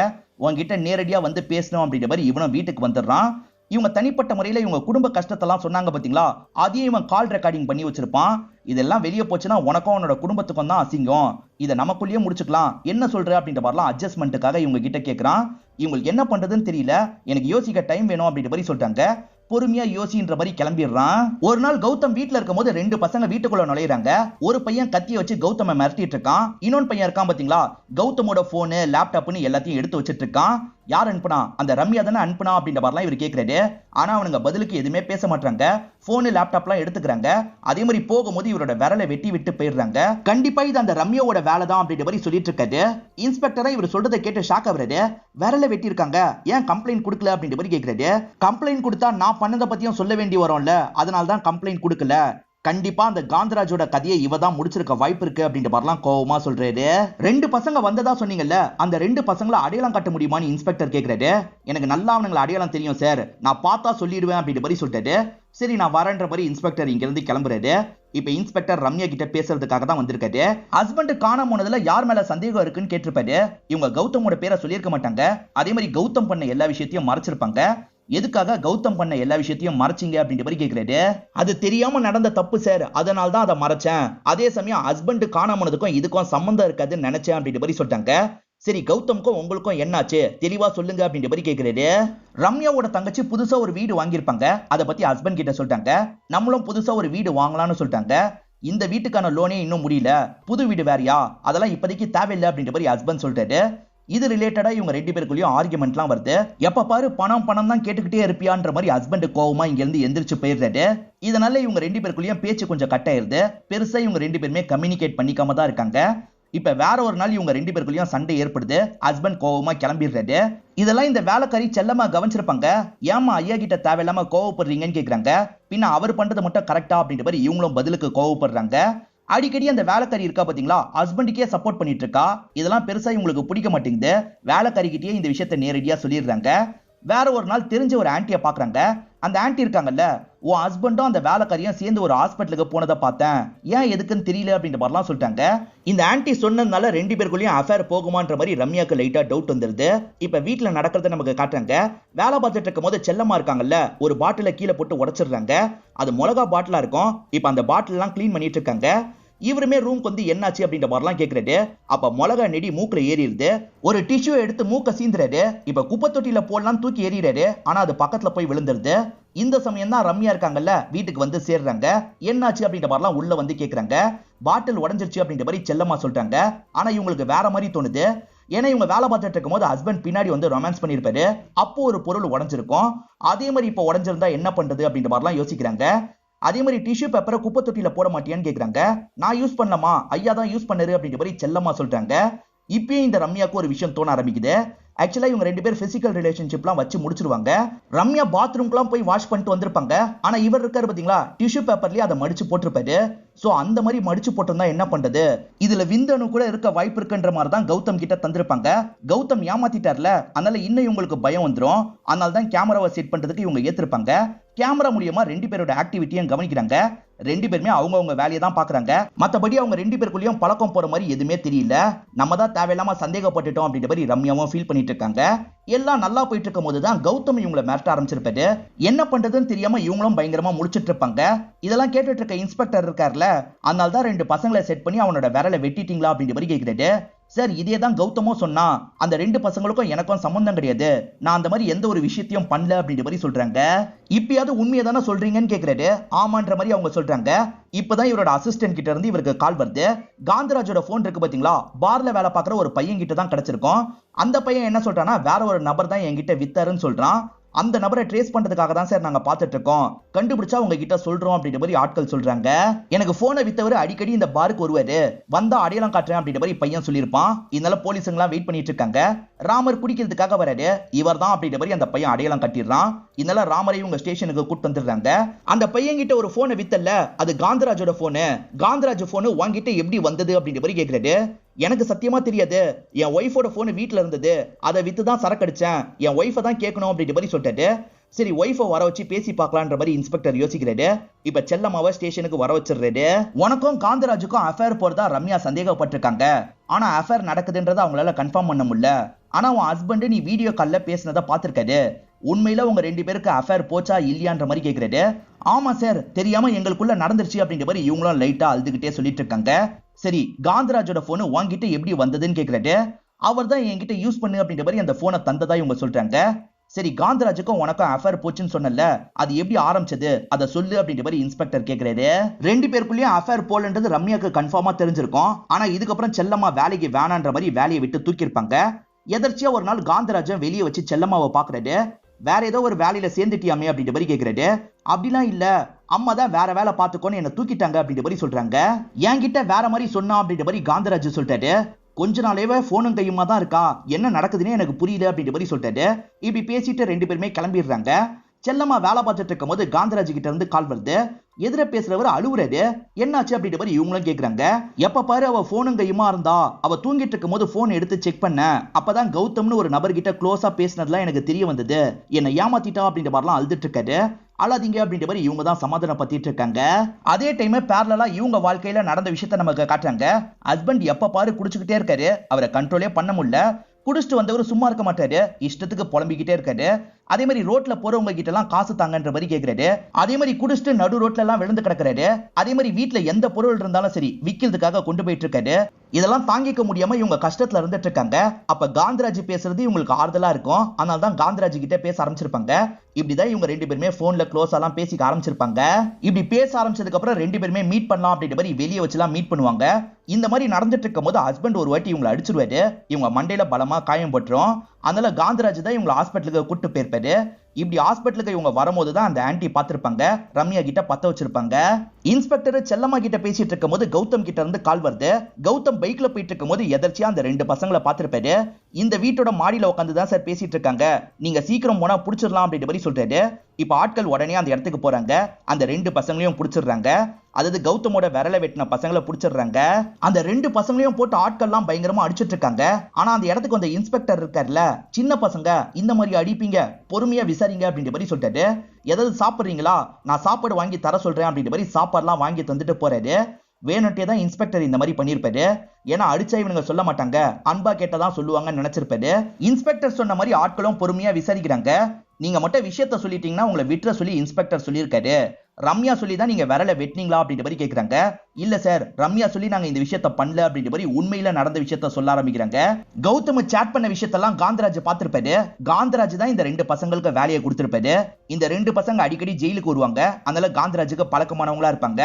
உன்கிட்ட நேரடியா வந்து பேசணும் அப்படின்ற மாதிரி இவனும் வீட்டுக்கு வந்துடுறான். இவங்க தனிப்பட்ட முறையில இவங்க குடும்ப கஷ்டத்தெல்லாம் சொன்னாங்க பாத்தீங்களா, அதையும் இவன் கால் ரெக்கார்டிங் பண்ணி வச்சிருப்பான். இதெல்லாம் வெளியே போச்சுன்னா உனக்கும் உன்னோட குடும்பத்துக்கும் தான் அசிங்கம், இதை நமக்குள்ளேயே முடிச்சுக்கலாம், என்ன சொல்ற அப்படின்ற மாதிரிலாம் அட்ஜஸ்ட்மெண்ட்டுக்காக இவங்க கிட்ட கேட்கறான். இவங்களுக்கு என்ன பண்றதுன்னு தெரியல, எனக்கு யோசிக்க டைம் வேணும் அப்படின்ற மாதிரி சொல்றாங்க. பொறுமையா யோசின்ற மாதிரி கிளம்பிடுறான். ஒரு நாள் கௌதம் வீட்டுல இருக்கும் போது ரெண்டு பசங்க வீட்டுக்குள்ள நுழையிறாங்க. ஒரு பையன் கத்திய வச்சு கௌதம மிரட்டிட்டு இருக்கான். இன்னொன்னு பையன் இருக்கான் பாத்தீங்களா, கௌதமோட போனு லேப்டாப்னு எல்லாத்தையும் எடுத்து வச்சிட்டு இருக்கான். யார் அனுப்புனா? அந்த ரம்யா தானே அனுப்புனா அப்படின்ற மாதிரிலாம் இவர் கேட்கிறாரு. ஆனா அவனுங்க பதிலுக்கு எதுவுமே பேச மாட்டாங்க. போனு லேப்டாப்லாம் எடுத்துக்கிறாங்க. அதே மாதிரி போகும்போது இவரோட விரலை வெட்டி விட்டு போயிடுறாங்க. கண்டிப்பா இது அந்த ரம்யாவோட வேலை தான் அப்படின்ற மாதிரி சொல்லிட்டு இருக்காரு. இன்ஸ்பெக்டரா இவர் சொல்றதை கேட்டு ஷாக் ஆகுறாரு. விரலை வெட்டி இருக்காங்க, ஏன் கம்ப்ளைண்ட் கொடுக்கல அப்படின்ற மாதிரி கேட்கிறாரு. கம்ப்ளைண்ட் கொடுத்தா நான் பண்ணதை பத்தியும் சொல்ல வேண்டி வரும்ல, அதனால தான் கம்ப்ளைண்ட் கொடுக்கல. கண்டிப்பா அந்த காந்தராஜோட கதையை இவ தான் முடிச்சிருக்க வாய்ப்பு இருக்கு அப்படின்ற மாதிரிலாம் கோவமா சொல்றாரு. ரெண்டு பசங்க வந்ததா சொன்னீங்கல்ல, அந்த ரெண்டு பசங்களை அடையாளம் காட்ட முடியுமான்னு இன்ஸ்பெக்டர் கேட்கிறாரு. எனக்கு நல்லா அவனுங்களை அடையாளம் தெரியும் சார், நான் பார்த்தா சொல்லிடுவேன் அப்படின்ற மாதிரி சொல்லிட்டாரு. சரி நான் வரேன்ற மாதிரி இன்ஸ்பெக்டர் இங்க இருந்து கிளம்புறாரு. இப்ப இன்ஸ்பெக்டர் ரம்யா கிட்ட பேசுறதுக்காக தான் வந்திருக்காரு. ஹஸ்பண்ட் காணாம போனதுல யார் மேல சந்தேகம் இருக்குன்னு கேட்டிருப்பாரு. இவங்க கௌதமோட பேரை சொல்லியிருக்க மாட்டாங்க. அதே மாதிரி கௌதம் பண்ண எல்லா விஷயத்தையும் மறைச்சிருப்பாங்க. எதுக்காக கௌதம் பண்ண எல்லா விஷயத்தையும் மறைச்சிங்க அப்படின்ற மாதிரி கேட்கிறாரு. அது தெரியாம நடந்த தப்பு சார், அதனால தான் அதை மறைச்சேன். அதே சமயம் ஹஸ்பண்ட் காணாமனதுக்கும் இதுக்கும் சம்பந்தம் இருக்காதுன்னு நினைச்சேன் அப்படின்ற மாதிரி சொல்லிட்டாங்க. சரி கௌதம்க்கும் உங்களுக்கும் என்னாச்சு தெளிவா சொல்லுங்க அப்படின்ற மாதிரி கேட்கிறாரு. ரம்யாவோட தங்கச்சி புதுசா ஒரு வீடு வாங்கியிருப்பாங்க, அதை பத்தி ஹஸ்பண்ட் கிட்ட சொல்லிட்டாங்க. நம்மளும் புதுசா ஒரு வீடு வாங்கலாம்னு சொல்லிட்டாங்க. இந்த வீட்டுக்கான லோனே இன்னும் முடியல, புது வீடு வேறையா, அதெல்லாம் இப்போதைக்கு தேவையில்லை அப்படின்ற மாதிரி ஹஸ்பண்ட் சொல்லிட்டாரு. இது ரிலேட்டடா இவங்க ரெண்டு பேருக்குள்ளயும் ஆர்குமெண்ட்லாம் வருது. எப்ப பாரு பணம் பணம் தான் கேட்டுக்கிட்டே இருப்பியான்ற மாதிரி ஹஸ்பண்ட் கோவமா இங்க இருந்து எந்திரிச்சு போயிடுறாரு. இதனால இவங்க ரெண்டு பேருக்குள்ளயும் பேச்சு கொஞ்சம் கட் ஆயிருது. பெருசா இவங்க ரெண்டு பேருமே கம்யூனிகேட் பண்ணிக்காம தான் இருக்காங்க. இப்ப வேற ஒரு நாள் இவங்க ரெண்டு பேருக்குள்ளயும் சண்டை ஏற்படுது. ஹஸ்பண்ட் கோவமா கிளம்பிடுறாரு. இதெல்லாம் இந்த வேலைக்காரி செல்லமா கவனிச்சிருப்பாங்க. ஏமா ஐயா கிட்ட தேவையில்லாம கோவப்படுறீங்கன்னு கேக்குறாங்க. பின்ன அவர் பண்றது மட்டும் கரெக்டா அப்படின்ற மாதிரி இவங்களும் பதிலுக்கு கோவப்படுறாங்க. அடிக்கடி அந்த வேலைக்காரி இருக்கா பாத்தீங்களா, ஹஸ்பண்டுக்கே சப்போர்ட் பண்ணிட்டு இருக்கா. இதெல்லாம் பெருசா இவங்களுக்கு பிடிக்க மாட்டேங்குது. வேலைக்காரிக்கிட்டே இந்த விஷயத்த நேரடியா சொல்லிடுறாங்க. வேற ஒரு நாள் தெரிஞ்ச ஒரு ஆன்ட்டியை பாக்குறாங்க. அந்த ஆன்ட்டி இருக்காங்கல்ல, உன் ஹஸ்பண்டும் அந்த வேலைக்காரியும் சேர்ந்து ஒரு ஹாஸ்பிட்டலுக்கு போனதை பார்த்தேன், ஏன் எதுக்குன்னு தெரியல அப்படின்ற மாதிரிலாம் சொல்லிட்டாங்க. இந்த ஆன்ட்டி சொன்னதுனால ரெண்டு பேருக்குள்ளேயும் அஃபேர் போகுமான்ற மாதிரி ரம்யாக்கு லைட்டா டவுட் வந்துருது. இப்ப வீட்டுல நடக்கிறத நமக்கு காட்டுறாங்க. வேலை பார்த்துட்டு இருக்கும் போது செல்லமா இருக்காங்கல்ல, ஒரு பாட்டில கீழே போட்டு உடைச்சிடுறாங்க. அது மிளகா பாட்டிலா இருக்கும். இப்ப அந்த பாட்டில் எல்லாம் கிளீன் பண்ணிட்டு இருக்காங்க. இவருமே ரூம்க்கு வந்து என்னாச்சு அப்படின்ற மாதிரிலாம் கேட்கறாரு. அப்ப மிளகா நெடி மூக்குல ஏறிடுது. ஒரு டிஷ்யூ எடுத்து மூக்க சீந்துறாரு. இப்ப குப்பை தொட்டியில போடலாம் தூக்கி எறிறாரு. ஆனா அது பக்கத்துல போய் விழுந்துருது. இந்த சமயம் தான் ரம்யா இருக்காங்கல்ல, வீட்டுக்கு வந்து சேர்றாங்க. என்னாச்சு அப்படின்ற மாதிரிலாம் உள்ள வந்து கேக்குறாங்க. பாட்டில் உடஞ்சிருச்சு அப்படின்ற மாதிரி செல்லமா சொல்லிட்டாங்க. ஆனா இவங்களுக்கு வேற மாதிரி தோணுது. ஏன்னா இவங்க வேலை பார்த்துட்டு இருக்கும் போது ஹஸ்பண்ட் பின்னாடி வந்து ரொமான்ஸ் பண்ணிருப்பாரு. அப்போ ஒரு பொருள் உடஞ்சிருக்கும். அதே மாதிரி இப்ப உடஞ்சிருந்தா என்ன பண்றது அப்படின்ற மாதிரிலாம் யோசிக்கிறாங்க. அதே மாதிரி டிஷ்யூ பேப்பரை குப்பை தொட்டியில போட மாட்டியான்னு கேக்குறாங்க. நான் யூஸ் பண்ணலாமா, ஐயா தான் யூஸ் பண்ணரு அப்படின்ற மாதிரி செல்லமா சொல்றாங்க. இப்பயும் இந்த ரம்யாவுக்கு ஒரு விஷயம் தோண ஆரம்பிக்குது. ஆக்சுவலா இவங்க ரெண்டு பேர் பிசிக்கல் ரிலேஷன்ஷிப்லாம் வச்சு முடிச்சிருவாங்க. ரம்யா பாத்ரூம்க்குலாம் போய் வாஷ் பண்ணிட்டு வந்திருப்பாங்க. ஆனா இவர் இருக்காரு பாத்தீங்களா, டிஷ்யூ பேப்பர்லயே அதை மடிச்சு போட்டிருப்பாரு. சோ அந்த மாதிரி மடிச்சு போட்டிருந்தா என்ன பண்றது, இதுல விந்தணு கூட இருக்க வாய்ப்பு இருக்குன்ற மாதிரி தான் கௌதம் கிட்ட தந்திருப்பாங்க. கௌதம் ஏமாத்திட்டார்ல, அதனால இன்னும் இவங்களுக்கு பயம் வந்துடும். அதனால தான் கேமராவை செட் பண்றதுக்கு இவங்க ஏத்திருப்பாங்க. கேமரா மூலியமா ரெண்டு பேரோட ஆக்டிவிட்டியும் கவனிக்கிறாங்க. ரெண்டு பேருமே அவங்கவுங்க வேலையை தான் பாக்குறாங்க. மத்தபடி அவங்க ரெண்டு பேருக்குள்ளயும் பழக்கம் போற மாதிரி எதுவுமே தெரியல. நம்ம தான் தேவையில்லாம சந்தேகப்பட்டுட்டோம் அப்படின்ற மாதிரி ரம்யாவும் ஃபீல் பண்ணிட்டு இருக்காங்க. எல்லாம் நல்லா போயிட்டு இருக்கும் போதுதான் கௌதம் இவங்களை மிரட்ட ஆரம்பிச்சிருப்பாரு. என்ன பண்றதுன்னு தெரியாம இவங்களும் பயங்கரமா முடிச்சிட்டு இருப்பாங்க. இதெல்லாம் கேட்டுட்டு இருக்க இன்ஸ்பெக்டர் இருக்காருல்ல, அதனால தான் ரெண்டு பசங்களை செட் பண்ணி அவனோட விரலை வெட்டிட்டீங்களா அப்படின்ற மாதிரி கேட்கிறாரு. சார் இதே தான் கௌதமும் சொன்னா, அந்த ரெண்டு பசங்களுக்கும் எனக்கும் சம்பந்தம் கிடையாது, நான் அந்த மாதிரி எந்த ஒரு விஷயத்தையும் பண்ணல அப்படின்ற மாதிரி சொல்றாங்க. இப்பயாவது உண்மையை தானே சொல்றீங்கன்னு கேட்கிறாரு. ஆமான்ற மாதிரி அவங்க சொல்றாங்க. இப்பதான் இவரோட அசிஸ்டன்ட் கிட்ட இருந்து இவருக்கு கால் வருது. காந்தராஜோட போன் இருக்கு பாத்தீங்களா, பார்ல வேலை பார்க்குற ஒரு பையன் கிட்ட தான் கிடைச்சிருக்கும். அந்த பையன் என்ன சொல்றான்னா, வேற ஒரு நபர் தான் என்கிட்ட வித்தாருன்னு சொல்றான். அந்த நபரை ட்ரேஸ் பண்றதுக்காக தான் சார் நாங்க பார்த்துட்டு இருக்கோம், கண்டுபிடிச்சா உங்ககிட்ட சொல்றோம் அப்படின்ற மாதிரி ஆட்கள் சொல்றாங்க. எனக்கு போனை வித்தவர் அடிக்கடி இந்த பாருக்கு வருவாரு, வந்தா அடையாளம் காட்டுறேன் அப்படின்ற மாதிரி பையன் சொல்லியிருப்பான். இதனால போலீஸுங்களாம் வெயிட் பண்ணிட்டு இருக்காங்க. ராமர் குடிக்கிறதுக்காக வராரு, இவர் தான் அப்படின்ற மாதிரி அந்த பையன் அடையாளம் கட்டிடுறான். இதனால ராமரை உங்க ஸ்டேஷனுக்கு கூட்டு வந்துடுறாங்க. அந்த பையன் கிட்ட ஒரு போனை வித்தல்ல, அது காந்தராஜோட போனு. காந்தராஜ் போனு வாங்கிட்டு எப்படி வந்தது அப்படின்ற மாதிரி கேட்கிறாரு. எனக்கு சத்தியமா தெரியாது, என் ஒய்ஃபோட போன் வீட்டுல இருந்தது, அதை வித்து தான் சரக்கு அடிச்சேன், என் ஒய்ஃபை தான் கேட்கணும் அப்படின்ற மாதிரி சொல்லிட்டாரு. சரி ஒய்ஃபை வர வச்சு பேசி பார்க்கலான்ற மாதிரி இன்ஸ்பெக்டர் யோசிக்கிறாரு. இப்ப செல்லம்மாவை ஸ்டேஷனுக்கு வர வச்சிடுறாரு. உனக்கும் காந்தராஜுக்கும் அஃபேர் போறதா ரம்யா சந்தேகப்பட்டிருக்காங்க. ஆனா அஃபேர் நடக்குதுன்றதை அவங்களால கன்ஃபார்ம் பண்ண முடியல. ஆனா உன் ஹஸ்பண்ட் நீ வீடியோ கால்ல பேசினதை பார்த்திருக்காரு, உண்மையில உங்க ரெண்டு பேருக்கு அஃபேர் போச்சா இல்லையான்ற மாதிரி கேட்கிறாரு. ஆமா சார், தெரியாம எங்களுக்குள்ள நடந்துருச்சு அப்படின்ற மாதிரி இவங்களும் லைட்டா அழுதுகிட்டே சொல்லிட்டு இருக்காங்க. சரி காந்தராஜோட போனு வாங்கிட்டு எப்படி வந்ததுன்னு கேட்கிறாரு. அவர் தான் என்கிட்ட யூஸ் பண்ணு அப்படின்ற மாதிரி அந்த போனை தந்ததா இவங்க சொல்றாங்க. சரி காந்தராஜுக்கும் உனக்கும் அஃபேர் போச்சுன்னு சொன்னல, அது எப்படி ஆரம்பிச்சது அதை சொல்லு அப்படின்ற மாதிரி இன்ஸ்பெக்டர் கேக்குறாரு. ரெண்டு பேருக்குள்ளேயும் அஃபேர் போலன்றது ரம்யாக்கு கன்ஃபார்மா தெரிஞ்சிருக்கும். ஆனா இதுக்கப்புறம் செல்லம்மா வேலைக்கு வேணான்ற மாதிரி வேலையை விட்டு தூக்கியிருப்பாங்க. எதர்ச்சியா ஒரு நாள் காந்தராஜன் வெளியே வச்சு செல்லம்மாவை பாக்குறாரு. வேற ஏதோ ஒரு வேலையில சேர்ந்துட்டியாமே அப்படின்ற மாதிரி கேக்குறாரு. அப்படிலாம் இல்ல, அம்மா தான் வேற வேலை பார்த்துக்கோன்னு என்ன தூக்கிட்டாங்க அப்படின்ற மாதிரி சொல்றாங்க. என்கிட்ட வேற மாதிரி சொன்னா அப்படின்ற மாதிரி காந்தராஜ் சொல்லிட்டாரு. கொஞ்ச நாளேவே போனும் கையுமா தான் இருக்கா, என்ன நடக்குதுன்னே எனக்கு புரியல அப்படின்ற மாதிரி சொல்லிட்டாரு. இப்படி பேசிட்டு ரெண்டு பேருமே கிளம்பிடுறாங்க. செல்லம்மா வேலை பார்த்துட்டு இருக்கும் போது காந்தராஜ் கிட்ட இருந்து கால் வருது. எதிர பேசுறவர் அழுவுறாரு. என்னாச்சு அப்படின்ற மாதிரி இவங்களும் கேக்குறாங்க. எப்ப பாரு அவ போனும் கையுமா இருந்தா, அவ தூங்கிட்டு இருக்கும் போது போன் எடுத்து செக் பண்ண, அப்பதான் கௌதம்னு ஒரு நபர் கிட்ட க்ளோஸா பேசினதுலாம் எனக்கு தெரிய வந்தது. என்ன ஏமாத்திட்டா அப்படின்ற மாதிரிலாம் அழுதுட்டு இருக்காரு. அழாதீங்க அப்படின்ற மாதிரி இவங்க தான் சமாதானம் பத்திட்டு இருக்காங்க. அதே டைம் பேரலா இவங்க வாழ்க்கையில நடந்த விஷயத்த நமக்கு காட்டுறாங்க. ஹஸ்பண்ட் எப்ப பாரு குடிச்சுக்கிட்டே இருக்காரு, அவரை கண்ட்ரோலே பண்ண முடியல. குடிச்சிட்டு வந்தவர் சும்மா இருக்க மாட்டாரு, இஷ்டத்துக்கு புலம்பிக்கிட்டே இருக்காரு. அதே மாதிரி ரோட்ல போறவங்க கிட்ட எல்லாம் காசு தாங்கன்ற மாதிரி கேக்குறாரு. அதே மாதிரி குடிச்சிட்டு நடு ரோட்ல எல்லாம் விழுந்து கிடக்குறாரு. அதே மாதிரி வீட்டுல எந்த பொருள் இருந்தாலும் சரி விக்கிறதுக்காக கொண்டு போயிட்டு இருக்காரு. இதெல்லாம் தாங்கிக்க முடியாம இவங்க கஷ்டத்துல இருந்துட்டு இருக்காங்க. அப்ப காந்தராஜ் பேசுறது இவங்களுக்கு ஆறுதலா இருக்கும். அதனால தான் காந்தராஜ் கிட்ட பேச ஆரம்பிச்சிருப்பாங்க. இப்படிதான் இவங்க ரெண்டு பேருமே போன்ல க்ளோஸ் எல்லாம் பேசிக்க ஆரம்பிச்சிருப்பாங்க. இப்படி பேச ஆரம்பிச்சதுக்கு அப்புறம் ரெண்டு பேருமே மீட் பண்ணலாம் அப்படின்ற மாதிரி வெளியே வச்சுலாம் மீட் பண்ணுவாங்க. இந்த மாதிரி நடந்துட்டு இருக்கும் போது ஹஸ்பண்ட் ஒரு வாட்டி இவங்களை அடிச்சிருவாரு. இவங்க மண்டையில பலமா காயம் போட்டுரும். அதனால காந்தராஜ் தான் இவங்களை ஹாஸ்பிட்டலுக்கு கூட்டு போயிருப்பாரு. இப்படி ஹாஸ்பிட்டலுக்கு இவங்க வரும்போது தான் அந்த ஆன்டி பார்த்திருப்பாங்க. ரம்யா கிட்ட பத்த வச்சிருப்பாங்க. இன்ஸ்பெக்டர் செல்லம்மா கிட்ட பேசிட்டு இருக்கும் போது கௌதம் கிட்ட இருந்து கால் வருது. கௌதம் பைக்ல போயிட்டு இருக்கும் போது எதர்ச்சியா அந்த ரெண்டு பசங்களை பார்த்திருப்பாரு. இந்த வீட்டோட மாடியில உட்காந்து தான் சார் பேசிட்டு இருக்காங்க, நீங்க சீக்கிரம் போனா புடிச்சிடலாம் அப்படின்ற மாதிரி சொல்றாரு. இப்ப ஆட்கள் உடனே அந்த இடத்துக்கு போறாங்க. அந்த ரெண்டு பசங்களையும் புடிச்சிடுறாங்க. அதாவது கௌதமோட விரல வெட்டின பசங்களை புடிச்சிடுறாங்க. அந்த ரெண்டு பசங்களையும் போட்டு ஆட்கள்லாம் பயங்கரமா அடிச்சிட்டு இருக்காங்க. ஆனா அந்த இடத்துக்கு வந்த இன்ஸ்பெக்டர் இருக்காருல்ல, சின்ன பசங்க இந்த மாதிரி அடிப்பீங்க, பொறுமையா விசாரிங்க அப்படின்ற மாதிரி சொல்லிட்டாரு. ஏதாவது சாப்பிடுறீங்களா, நான் சாப்பாடு வாங்கி தர சொல்றேன் அப்படின்ற மாதிரி சாப்பாடுலாம் வாங்கி தந்துட்டு போறாரு. வேணுட்டே தான் இன்ஸ்பெக்டர் இந்த மாதிரி பண்ணிருப்பாரு. ஏன்னா அடிச்சா இவனுங்க சொல்ல மாட்டாங்க, அன்பா கேட்டதான் சொல்லுவாங்கன்னு நினைச்சிருப்பாரு. இன்ஸ்பெக்டர் சொன்ன மாதிரி ஆட்களும் பொறுமையா விசாரிக்கிறாங்க. நீங்க மட்டும் விஷயத்த சொல்லிட்டீங்கன்னா உங்களை விட்டுற சொல்லி இன்ஸ்பெக்டர் சொல்லியிருக்காரு. ரம்யா சொல்லி தான் நீங்க விரல வெட்டினீங்களா அப்படின்ற மாதிரி கேக்குறாங்க. இல்ல சார், ரம்யா சொல்லி நாங்க இந்த விஷயத்த பண்ணல அப்படின்ற மாதிரி உண்மையில நடந்த விஷயத்த சொல்ல ஆரம்பிக்கிறாங்க. கௌதம் சாட் பண்ண விஷயத்தெல்லாம் காந்தராஜ் பார்த்திருப்பாரு. காந்தராஜ் தான் இந்த ரெண்டு பசங்களுக்கு வேலையை கொடுத்திருப்பாரு. இந்த ரெண்டு பசங்க அடிக்கடி ஜெயிலுக்கு வருவாங்க. அதனால காந்தராஜுக்கு பழக்கமானவங்களா இருப்பாங்க.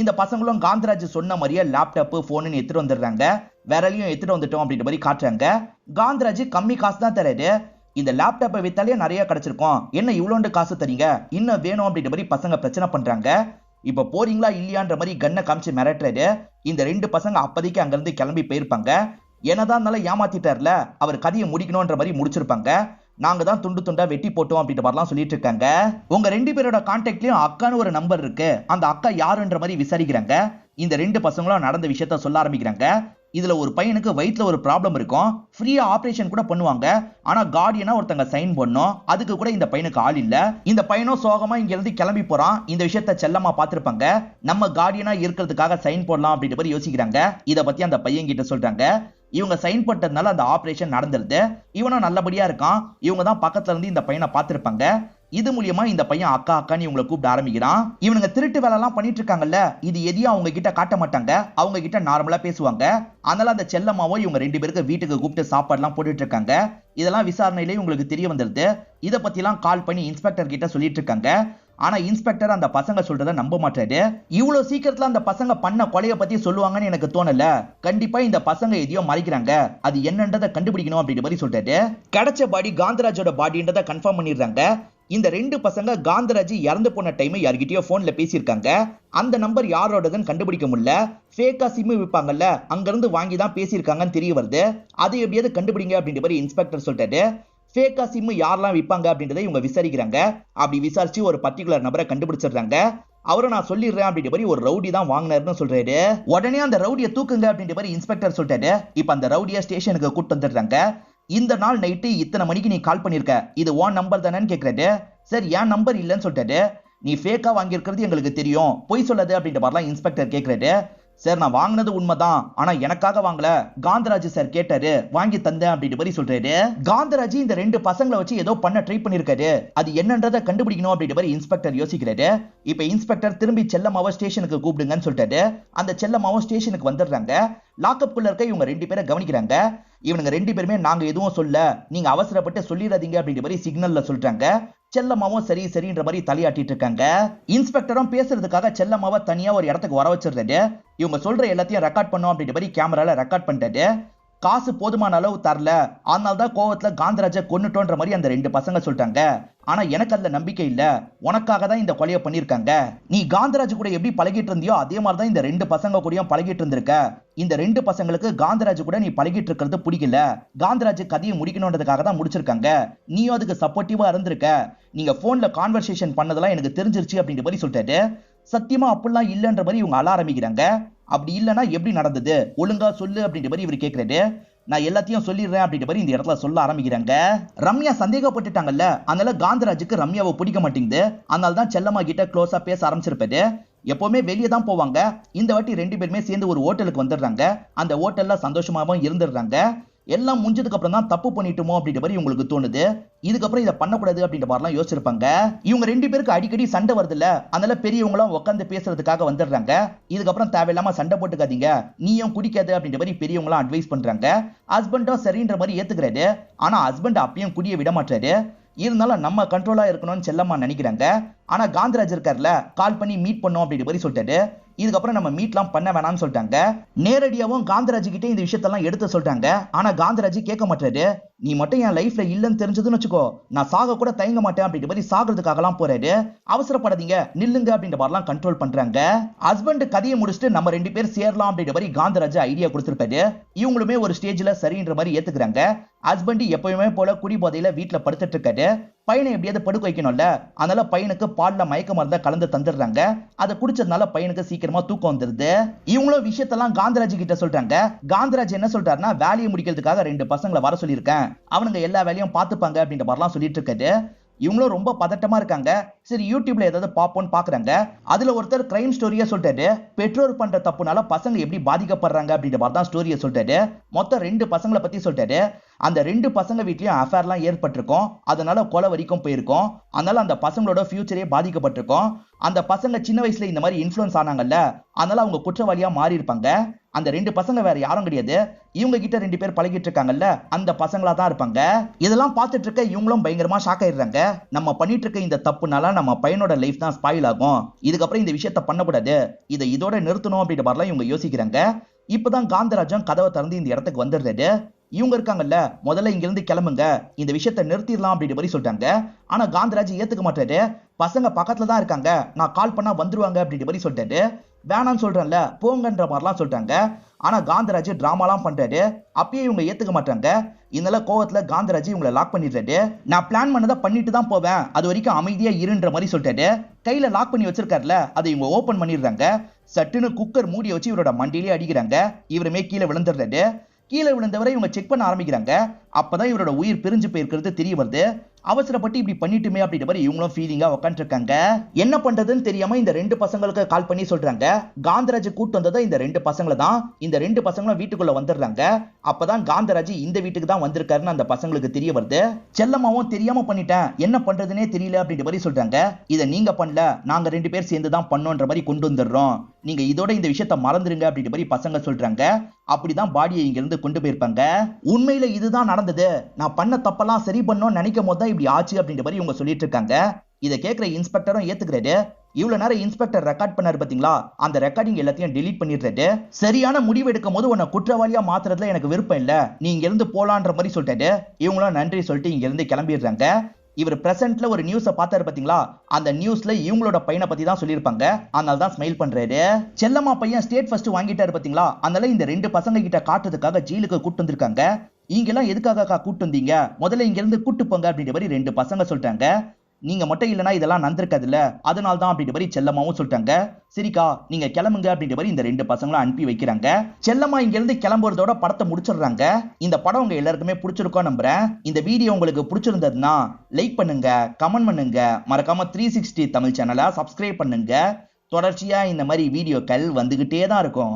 இந்த பசங்களும் காந்தராஜ் சொன்ன மாதிரியே லேப்டாப் போன் எடுத்துட்டு வந்துடுறாங்க. விரலையும் எடுத்துட்டு வந்துட்டோம் அப்படின்ற மாதிரி காட்டுறாங்க. காந்தராஜ் கம்மி காசு தான் தராரு. இந்த லேப்டாப்பை வித்தாலே நிறைய கிடைச்சிருக்கும், என்ன இவ்வளோண்டு காசு தரீங்க, இன்னும் வேணும் அப்படின்ற மாதிரி பசங்க பிரச்சனை பண்றாங்க. இப்ப போறீங்களா இல்லையான்ற மாதிரி கண்ணை காமிச்சு மிரட்டுறாரு. இந்த ரெண்டு பசங்க அப்பதைக்கு அங்கிருந்து கிளம்பி போயிருப்பாங்க. என்னதான் இருந்தாலும் ஏமாத்திட்டார்ல, அவர் கதையை முடிக்கணும்ன்ற மாதிரி முடிச்சிருப்பாங்க. நாங்க தான் துண்டு துண்டா வெட்டி போட்டோம் அப்படின்ற மாதிரிலாம் சொல்லிட்டு இருக்காங்க. உங்க ரெண்டு பேரோட கான்டாக்ட்லயும் அக்கான்னு ஒரு நம்பர் இருக்கு, அந்த அக்கா யாருன்ற மாதிரி விசாரிக்கிறாங்க. இந்த ரெண்டு பசங்களும் நடந்த விஷயத்த சொல்ல ஆரம்பிக்கிறாங்க. இதுல ஒரு பையனுக்கு வயிற்றுல ஒரு ப்ராப்ளம் இருக்கும், ஃப்ரீயா ஆபரேஷன் கூட பண்ணுவாங்க. ஆனா கார்டியனா ஒருத்தங்க சைன் பண்ணும், அதுக்கு கூட இந்த பையனுக்கு ஆள் இல்ல. இந்த பையனும் சோகமா இங்க இருந்து கிளம்பி போறான். இந்த விஷயத்த செல்லமா பார்த்திருப்பாங்க. நம்ம கார்டியனா இருக்கிறதுக்காக சைன் போடலாம் அப்படின்ற மாதிரி யோசிக்கிறாங்க. இத பத்தி அந்த பையன் கிட்ட சொல்றாங்க. இவங்க சைன் போட்டதுனால அந்த ஆபரேஷன் நடந்துருது. இவனும் நல்லபடியா இருக்கான். இவங்க தான் பக்கத்துல இருந்து இந்த பையனை பார்த்திருப்பாங்க. இது மூலியமா இந்த பையன் அக்கா அக்கான்னு இவங்களை கூப்பிட ஆரம்பிக்கிறான். இவனுங்க திருட்டு வேலை எல்லாம் பண்ணிட்டு இருக்காங்கல்ல, இது எதையும் அவங்க கிட்ட காட்ட மாட்டாங்க, அவங்க கிட்ட நார்மலா பேசுவாங்க. அதனால அந்த செல்லம்மாவோ இவங்க ரெண்டு பேருக்கு வீட்டுக்கு கூப்பிட்டு சாப்பாடு எல்லாம் போட்டுட்டு இருக்காங்க. இதெல்லாம் விசாரணையிலேயே உங்களுக்கு தெரிய வந்துருது. இத பத்தி எல்லாம் கால் பண்ணி இன்ஸ்பெக்டர் கிட்ட சொல்லிட்டு இருக்காங்க. ஆனா இன்ஸ்பெக்டர் அந்த பசங்க சொல்றத நம்ப மாட்டாரு. இவ்வளவு சீக்கிரத்துல அந்த பசங்க பண்ண கொலையை பத்தி சொல்லுவாங்கன்னு எனக்கு தோணல. கண்டிப்பா இந்த பசங்க எதையோ மறைக்கிறாங்க, அது என்னன்றதை கண்டுபிடிக்கணும் அப்படின்ற மாதிரி சொல்றாரு. கிடைச்ச பாடி காந்தராஜோட பாடின்றதை கன்ஃபார்ம் பண்ணிடுறாங்க. இந்த ரெண்டு பசங்க காந்தராஜ் இறந்து போன டைம் யார்கிட்டயோ போன்ல பேசியிருக்காங்க. அந்த நம்பர் யாரோடதுன்னு கண்டுபிடிக்க முடியல. ஃபேக்கா சிம் விற்பாங்கல்ல, அங்க இருந்து வாங்கி தான் பேசியிருக்காங்கன்னு தெரிய வருது. அதை எப்படியாவது கண்டுபிடிங்க அப்படின்ற மாதிரி இன்ஸ்பெக்டர் சொல்லிட்டாரு. ஃபேக்கா சிம் யாரெல்லாம் விற்பாங்க அப்படின்றத இவங்க விசாரிக்கிறாங்க. அப்படி விசாரிச்சு ஒரு பர்டிகுலர் நபரை கண்டுபிடிச்சிடுறாங்க. அவரை நான் சொல்லிடுறேன் அப்படின்ற மாதிரி ஒரு ரவுடி தான் வாங்கினாருன்னு சொல்றாரு. உடனே அந்த ரவுடியை தூக்குங்க அப்படின்ற மாதிரி இன்ஸ்பெக்டர் சொல்லிட்டாரு. இப்ப அந்த ரவுடியை ஸ்டேஷனுக்கு கூட்டு வந்துடுறாங்க. இந்த நாள் நைட்டு இத்தனை மணிக்கு நீ கால் பண்ணிருக்க, இது உன் நம்பர் தானேன்னு கேட்கறாரு. சார் என் நம்பர் இல்லைன்னு சொல்லிட்டாரு. நீ ஃபேக்கா வாங்கியிருக்கிறது எங்களுக்கு தெரியும், பொய் சொல்லாது அப்படின்ற மாதிரிலாம் இன்ஸ்பெக்டர் கேட்கறாரு. சார் நான் வாங்கினது உண்மைதான், ஆனா எனக்காக வாங்கல, காந்தராஜ் சார் கேட்டாரு வாங்கி தந்தேன் அப்படின்ற மாதிரி சொல்றாரு. காந்தராஜ் இந்த ரெண்டு பசங்களை வச்சு ஏதோ பண்ண ட்ரை பண்ணிருக்காரு, அது என்னன்றதை கண்டுபிடிக்கணும் அப்படின்ற மாதிரி இன்ஸ்பெக்டர் யோசிக்கிறாரு. இப்ப இன்ஸ்பெக்டர் திரும்பி செல்லம்மாவை ஸ்டேஷனுக்கு கூப்பிடுங்கன்னு சொல்லிட்டாரு. அந்த செல்லம்மாவும் ஸ்டேஷனுக்கு வந்துடுறாங்க. லாக்அப் குள்ள இருக்க இவங்க ரெண்டு பேரை கவனிக்கிறாங்க. இவனுங்க ரெண்டு பேருமே நாங்க எதுவும் சொல்ல, நீங்க அவசரப்பட்டு சொல்லிடாதீங்க அப்படின்ற மாதிரி சிக்னல்ல சொல்றாங்க. செல்லம்மாவும் சரி சரின்ற மாதிரி தலையாட்டிட்டு இருக்காங்க. இன்ஸ்பெக்டரும் பேசுறதுக்காக செல்லம்மாவை தனியா ஒரு இடத்துக்கு வர வச்சிருந்தாரு. இவங்க சொல்ற எல்லாத்தையும் ரெக்கார்ட் பண்ணோம் அப்படின்ற மாதிரி கேமரால ரெக்கார்ட் பண்ணிட்டாரு. காசு போதுமான அளவு தரல, அதனால தான் கோவத்துல காந்தராஜை கொன்னுட்டோன்ற மாதிரி அந்த ரெண்டு பசங்க சொல்லிட்டாங்க. ஆனா எனக்கு அதுல நம்பிக்கை இல்ல, உனக்காக தான் இந்த கொலையை பண்ணிருக்காங்க. நீ காந்தராஜ் கூட எப்படி பழகிட்டு இருந்தியோ அதே மாதிரி தான் இந்த ரெண்டு பசங்க கூடயும் பழகிட்டு இருந்திருக்க. இந்த ரெண்டு பசங்களுக்கு காந்தராஜ் கூட நீ பழகிட்டு இருக்கிறது பிடிக்கல, காந்தராஜ் கதையை முடிக்கணும்ன்றதுக்காக தான் முடிச்சிருக்காங்க. நீயும் அதுக்கு சப்போர்ட்டிவா இருந்திருக்க. நீங்க போன்ல கான்வர்சேஷன் பண்ணதெல்லாம் எனக்கு தெரிஞ்சிருச்சு அப்படின்ற மாதிரி சொல்லிட்டாரு. சத்தியமா அப்படிலாம் இல்லன்ற மாதிரி இவங்க அழ ஆரம்பிக்கிறாங்க. அப்படி இல்லைன்னா எப்படி நடந்தது, ஒழுங்கா சொல்லு அப்படின்ற மாதிரி இவர் கேட்கிறாரு. நான் எல்லாத்தையும் சொல்லிடுறேன் அப்படின்ற மாதிரி இந்த இடத்துல சொல்ல ஆரம்பிக்கிறாங்க. ரம்யா சந்தேகப்பட்டுட்டாங்கல்ல, அதனால காந்தராஜுக்கு ரம்யாவை பிடிக்க மாட்டேங்குது. அதனால தான் செல்லம்மா கிட்ட க்ளோஸா பேச ஆரம்பிச்சிருப்பாரு. எப்பவுமே வெளியே தான் போவாங்க. இந்த வாட்டி ரெண்டு பேருமே சேர்ந்து ஒரு ஹோட்டலுக்கு வந்துடுறாங்க. அந்த ஹோட்டல்ல சந்தோஷமாவும் இருந்துடுறாங்க. எல்லாம் முடிஞ்சதுக்கு அப்புறம் தான் தப்பு பண்ணிட்டோமோ அப்படின்ற மாதிரி உங்களுக்கு தோணுது. இதுக்கப்புறம் இதை பண்ணக்கூடாது அப்படின்ற மாதிரிலாம் யோசிச்சிருப்பாங்க. இவங்க ரெண்டு பேருக்கு அடிக்கடி சண்டை வருது இல்ல, அதனால பெரியவங்களும் உட்காந்து பேசுறதுக்காக வந்துடுறாங்க. இதுக்கப்புறம் தேவையில்லாம சண்டை போட்டுக்காதீங்க, நீயும் குடிக்காது அப்படின்ற மாதிரி பெரியவங்களும் அட்வைஸ் பண்றாங்க. ஹஸ்பண்டும் சரின்ற மாதிரி ஏத்துக்கிறாரு. ஆனா ஹஸ்பண்ட் அப்பயும் குடிய விட மாட்டாரு. இருந்தாலும் நம்ம கண்ட்ரோலா இருக்கணும்னு செல்லம்மா நினைக்கிறாங்க. ஆனா காந்தராஜ் இருக்கார்ல, கால் பண்ணி மீட் பண்ணோம் அப்படின்ற மாதிரி சொல்லிட்டாரு. இதுக்கப்புறம் நம்ம மீட்லாம் பண்ண வேணாம்னு சொல்லிட்டாங்க. நேரடியாவும் காந்தராஜ் கிட்ட இந்த விஷயத்தெல்லாம் எடுத்து சொல்லிட்டாங்க. ஆனா காந்தராஜ் கேட்க மாட்டாரு. நீ மட்டும் என் லைஃப்ல இல்லன்னு தெரிஞ்சதுன்னு வச்சுக்கோ, நான் சாக கூட தயங்க மாட்டேன் அப்படின்ற மாதிரி சாகிறதுக்காக எல்லாம் போறாரு. அவசரப்படாதீங்க, நில்லுங்க அப்படின்ற மாதிரிலாம் கண்ட்ரோல் பண்றாங்க. ஹஸ்பண்ட் கதையை முடிச்சுட்டு நம்ம ரெண்டு பேர் சேரலாம் அப்படின்ற மாதிரி காந்தராஜ் ஐடியா கொடுத்திருப்பாரு. இவங்களுமே ஒரு ஸ்டேஜ்ல சரின்ற மாதிரி ஏத்துக்கிறாங்க. ஹஸ்பண்ட் எப்பவுமே போல குடி போதையில வீட்டுல படுத்துட்டு இருக்காரு. பையனை எப்படியாவது படுக்க வைக்கணும்ல, அதனால பையனுக்கு பால்ல மயக்க மருந்த கலந்து தந்துடுறாங்க. அதை குடிச்சதுனால பையனுக்கு சீக்கிரமா தூக்கம் வந்துருது. இவங்களும் விஷயத்தெல்லாம் காந்தராஜ் கிட்ட சொல்றாங்க. காந்தராஜ் என்ன சொல்றாருன்னா, வேலையை முடிக்கிறதுக்காக ரெண்டு பசங்களை வர சொல்லியிருக்கேன், அவனுங்க எல்லா வேலையும் பார்த்துப்பாங்க அப்படின்ற மாதிரிலாம் சொல்லிட்டு இருக்காரு. இவங்களும் ரொம்ப பதட்டமா இருக்காங்க. சரி யூடியூப்ல ஏதாவது பாப்போன்னு பாக்குறாங்க. அதுல ஒருத்தர் கிரைம் ஸ்டோரியா சொல்லிட்டாரு. பெற்றோர் பண்ற தப்புனால பசங்க எப்படி பாதிக்கப்படுறாங்க அப்படின்ற மாதிரி தான் ஸ்டோரியை சொல்லிட்டாரு. மொத்தம் ரெண்டு பசங்களை பத்தி சொல்லிட்டாரு. அந்த ரெண்டு பசங்க வீட்லயும் அஃபேர்லாம் ஏற்பட்டிருக்கும், அதனால கொலை வரைக்கும் போயிருக்கும். அதனால அந்த பசங்களோட ஃபியூச்சரே பாதிக்கப்பட்டிருக்கும். அந்த பசங்க சின்ன வயசுல இந்த மாதிரி இன்ஃப்ளூயன்ஸ் ஆனாங்கல்ல, அதனால அவங்க குற்றவாளியா மாறி இருப்பாங்க. அந்த ரெண்டு பசங்க வேற யாரும் கிடையாது, இவங்க கிட்ட ரெண்டு பேர் பழகிட்டு இருக்காங்கல்ல, அந்த பசங்களா தான் இருப்பாங்க. இதெல்லாம் பார்த்துட்டு இருக்க இவங்களும் பயங்கரமா ஷாக் ஆயிடுறாங்க. நம்ம பண்ணிட்டு இருக்க இந்த தப்புனால நம்ம பையனோட லைஃப் தான் ஸ்பாயில் ஆகும், இதுக்கப்புறம் இந்த விஷயத்த பண்ணக்கூடாது, இதை இதோட நிறுத்தணும் அப்படின்ற மாதிரிலாம் இவங்க யோசிக்கிறாங்க. இப்பதான் காந்தராஜன் கதவை திறந்து இந்த இடத்துக்கு வந்துடுறாரு. இவங்க இருக்காங்கல்ல, முதல்ல இங்க இருந்து கிளம்புங்க, இந்த விஷயத்த நிறுத்திடலாம் அப்படின்ற மாதிரி சொல்றாங்க. ஆனா காந்தராஜ் ஏத்துக்க மாட்டாரு. பசங்க பக்கத்துல தான் இருக்காங்க, நான் கால் பண்ணா வந்துருவாங்க அப்படின்ற மாதிரி சொல்லிட்டாரு. வேணான்னு சொல்றேன்ல, போங்கன்ற மாதிரிலாம் சொல்றாங்க. ஆனா காந்தராஜ் டிராமாலாம் பண்றாரு. அப்பயே இவங்க ஏத்துக்க மாட்டாங்க. இதனால கோவத்துல காந்தராஜ் இவங்களை லாக் பண்ணிடுறாரு. நான் பிளான் பண்ணதை பண்ணிட்டு தான் போவேன், அது வரைக்கும் அமைதியா இருன்ற மாதிரி சொல்லிட்டாரு. கையில லாக் பண்ணி வச்சிருக்காருல, அதை இவங்க ஓபன் பண்ணிடுறாங்க. சட்டுன்னு குக்கர் மூடிய வச்சு இவரோட மண்டியிலே அடிக்கிறாங்க. இவருமே கீழே விழுந்துடுறாரு. கீழே விழுந்தவரை இவங்க செக் பண்ண ஆரம்பிக்கிறாங்க. அப்பதான் இவரோட உயிர் பிரிஞ்சு போயிருக்கிறது தெரிய வருது. அவசரப்பட்டு இப்படி பண்ணிட்டுமே அப்படின்ற மாதிரி இவங்களும் ஃபீலிங்கா உட்காந்து இருக்காங்க. என்ன பண்றதுன்னு தெரியாம இந்த ரெண்டு பசங்களுக்கு கால் பண்ணி சொல்றாங்க. காந்தராஜ் கூட்டு வந்ததை இந்த ரெண்டு பசங்களை தான். இந்த ரெண்டு பசங்களும் வீட்டுக்குள்ள வந்துடுறாங்க. அப்பதான் காந்தராஜ் இந்த வீட்டுக்கு தான் வந்திருக்காருன்னு அந்த பசங்களுக்கு தெரிய வருது. செல்லம்மாவும் தெரியாம பண்ணிட்டேன், என்ன பண்றதுனே தெரியல அப்படின்ற மாதிரி சொல்றாங்க. இதை நீங்க பண்ணல, நாங்க ரெண்டு பேர் சேர்ந்து தான் பண்ணோன்ற மாதிரி கொண்டு வந்துடுறோம், நீங்க இதோட இந்த விஷயத்த மறந்துருங்க அப்படின்ற மாதிரி பசங்க சொல்றாங்க. அப்படிதான் பாடியை இங்க இருந்து கொண்டு போயிருப்பாங்க. உண்மையில இதுதான் நடந்தது, நான் பண்ண தப்பெல்லாம் சரி பண்ணோம்னு நினைக்கும் போது தான் இப்படி ஆச்சு அப்படின்ற மாதிரி இவங்க சொல்லிட்டு இருக்காங்க. இதை கேட்கிற இன்ஸ்பெக்டரும் ஏத்துக்கிறாரு. இவ்வளவு நேரம் இன்ஸ்பெக்டர் ரெக்கார்ட் பண்ணாரு பாத்தீங்களா, அந்த ரெக்கார்டிங் எல்லாத்தையும் டெலீட் பண்ணிடுறாரு. சரியான முடிவு எடுக்கும் போது உன்னை குற்றவாளியா மாத்துறதுல எனக்கு விருப்பம் இல்ல, நீ இங்க இருந்து போலான்ற மாதிரி சொல்லிட்டாரு. இவங்களும் நன்றி சொல்லிட்டு இங்க இருந்து கிளம்பிடுறாங்க. இவர் பிரசன்ட்ல ஒரு நியூஸை பார்த்தாரு பாத்தீங்களா, அந்த நியூஸ்ல இவங்களோட பையனை பத்தி தான் சொல்லியிருப்பாங்க, அதனால தான் ஸ்மைல் பண்றாரு. செல்லம்மா பையன் ஸ்டேட் ஃபர்ஸ்ட் வாங்கிட்டாரு பாத்தீங்களா, அதனால இந்த ரெண்டு பசங்க கிட்ட காட்டுறதுக்காக ஜெயிலுக்கு கூட்டு வந்திருக்காங்க. இங்கெல்லாம் எதுக்காக கூட்டு வந்தீங்க, முதல்ல இங்க இருந்து கூட்டு போங்க அப்படின்ற மாதிரி ரெண்டு பசங்க சொல்லிட்டாங்க. நீங்க மட்டும் இல்லைன்னா இதெல்லாம் நடந்திருக்காதுல்ல, அதனால தான் அப்படின்ற மாதிரி செல்லம்மாவும் சொல்லிட்டாங்க. சரிக்கா நீங்க கிளம்புங்க அப்படின்ற மாதிரி இந்த ரெண்டு பசங்களும் அனுப்பி வைக்கிறாங்க. செல்லம்மா இங்க இருந்து கிளம்புறதோட படத்தை முடிச்சிடுறாங்க. இந்த படம் உங்க எல்லாருக்குமே பிடிச்சிருக்கோம் நம்புறேன். இந்த வீடியோ உங்களுக்கு பிடிச்சிருந்ததுன்னா லைக் பண்ணுங்க, கமெண்ட் பண்ணுங்க, மறக்காம 360 தமிழ் சேனலை சப்ஸ்கிரைப் பண்ணுங்க. தொடர்ச்சியா இந்த மாதிரி வீடியோக்கள் வந்துகிட்டே தான் இருக்கும்.